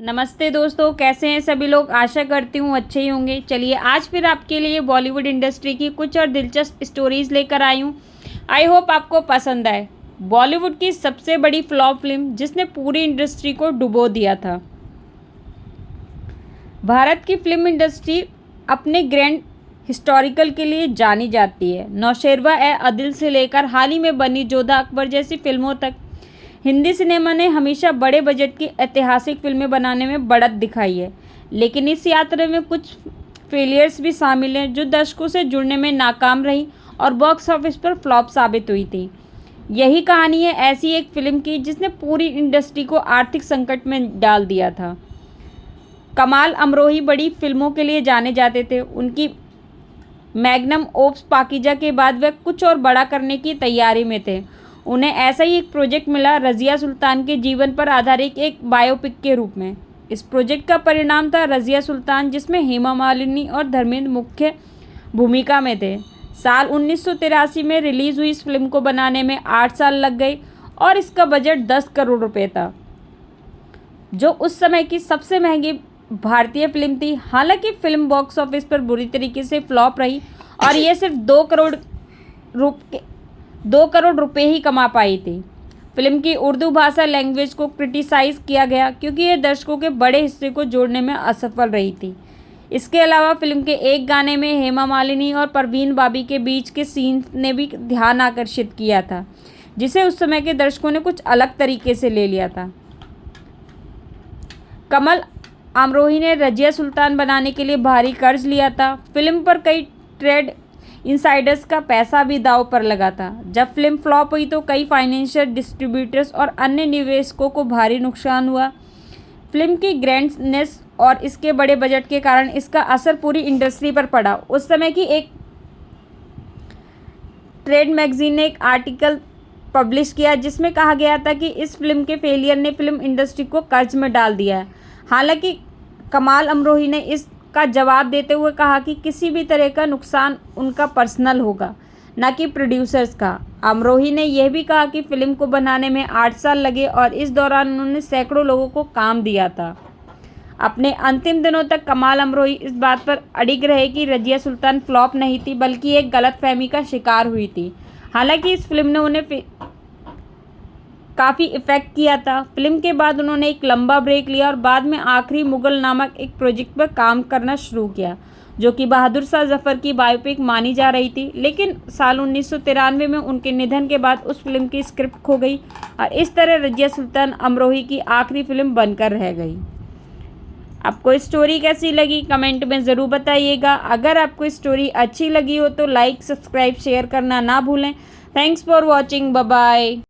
नमस्ते दोस्तों, कैसे हैं सभी लोग। आशा करती हूँ अच्छे ही होंगे। चलिए आज फिर आपके लिए बॉलीवुड इंडस्ट्री की कुछ और दिलचस्प स्टोरीज लेकर आई हूँ। आई होप आपको पसंद आए। बॉलीवुड की सबसे बड़ी फ्लॉप फिल्म जिसने पूरी इंडस्ट्री को डुबो दिया था। भारत की फिल्म इंडस्ट्री अपने ग्रैंड हिस्टोरिकल के लिए जानी जाती है। नौशेरवा ए अदिल से लेकर हाल ही में बनी जोधा अकबर जैसी फिल्मों तक हिंदी सिनेमा ने हमेशा बड़े बजट की ऐतिहासिक फिल्में बनाने में बढ़त दिखाई है। लेकिन इस यात्रा में कुछ फेलियर्स भी शामिल हैं जो दर्शकों से जुड़ने में नाकाम रही और बॉक्स ऑफिस पर फ्लॉप साबित हुई थी। यही कहानी है ऐसी एक फिल्म की जिसने पूरी इंडस्ट्री को आर्थिक संकट में डाल दिया था। कमाल अमरोही बड़ी फिल्मों के लिए जाने जाते थे। उनकी मैग्नम ओप्स पाकीजा के बाद वे कुछ और बड़ा करने की तैयारी में थे। उन्हें ऐसा ही एक प्रोजेक्ट मिला, रज़िया सुल्तान के जीवन पर आधारित एक बायोपिक के रूप में। इस प्रोजेक्ट का परिणाम था रज़िया सुल्तान, जिसमें हेमा मालिनी और धर्मेंद्र मुख्य भूमिका में थे। साल 1983 में रिलीज़ हुई इस फिल्म को बनाने में 8 साल लग गए और इसका बजट 10 करोड़ रुपए था, जो उस समय की सबसे महंगी भारतीय फिल्म थी। हालांकि फिल्म बॉक्स ऑफिस पर बुरी तरीके से फ्लॉप रही और ये सिर्फ 2 करोड़ रुपए ही कमा पाई थी। फिल्म की उर्दू भाषा लैंग्वेज को क्रिटिसाइज़ किया गया क्योंकि ये दर्शकों के बड़े हिस्से को जोड़ने में असफल रही थी। इसके अलावा फिल्म के एक गाने में हेमा मालिनी और परवीन बाबी के बीच के सीन ने भी ध्यान आकर्षित किया था, जिसे उस समय के दर्शकों ने कुछ अलग तरीके से ले लिया था। कमल अमरोही ने रज़िया सुल्तान बनाने के लिए भारी कर्ज लिया था। फिल्म पर कई ट्रेड इनसाइडर्स का पैसा भी दांव पर लगा था। जब फिल्म फ्लॉप हुई तो कई फाइनेंशियल डिस्ट्रीब्यूटर्स और अन्य निवेशकों को भारी नुकसान हुआ। फिल्म की ग्रैंडनेस और इसके बड़े बजट के कारण इसका असर पूरी इंडस्ट्री पर पड़ा। उस समय की एक ट्रेड मैगजीन ने एक आर्टिकल पब्लिश किया जिसमें कहा गया था कि इस फिल्म के फेलियर ने फिल्म इंडस्ट्री को कर्ज में डाल दिया है। हालांकि कमाल अमरोही ने इसका जवाब देते हुए कहा कि किसी भी तरह का नुकसान उनका पर्सनल होगा, न कि प्रोड्यूसर्स का। अमरोही ने यह भी कहा कि फिल्म को बनाने में 8 साल लगे और इस दौरान उन्होंने सैकड़ों लोगों को काम दिया था। अपने अंतिम दिनों तक कमाल अमरोही इस बात पर अडिग रहे कि रज़िया सुल्तान फ्लॉप नहीं थी बल्कि एक गलतफहमी का शिकार हुई थी। हालांकि इस फिल्म ने उन्हें काफ़ी इफ़ेक्ट किया था। फिल्म के बाद उन्होंने एक लंबा ब्रेक लिया और बाद में आखिरी मुगल नामक एक प्रोजेक्ट पर काम करना शुरू किया, जो कि बहादुर शाह जफ़र की बायोपिक मानी जा रही थी। लेकिन साल 1993 में उनके निधन के बाद उस फिल्म की स्क्रिप्ट खो गई और इस तरह रज़िया सुल्तान अमरोही की आखिरी फिल्म बनकर रह गई। आपको स्टोरी कैसी लगी कमेंट में ज़रूर बताइएगा। अगर आपको स्टोरी अच्छी लगी हो तो लाइक, सब्सक्राइब, शेयर करना ना भूलें। Thanks for watching. Bye bye.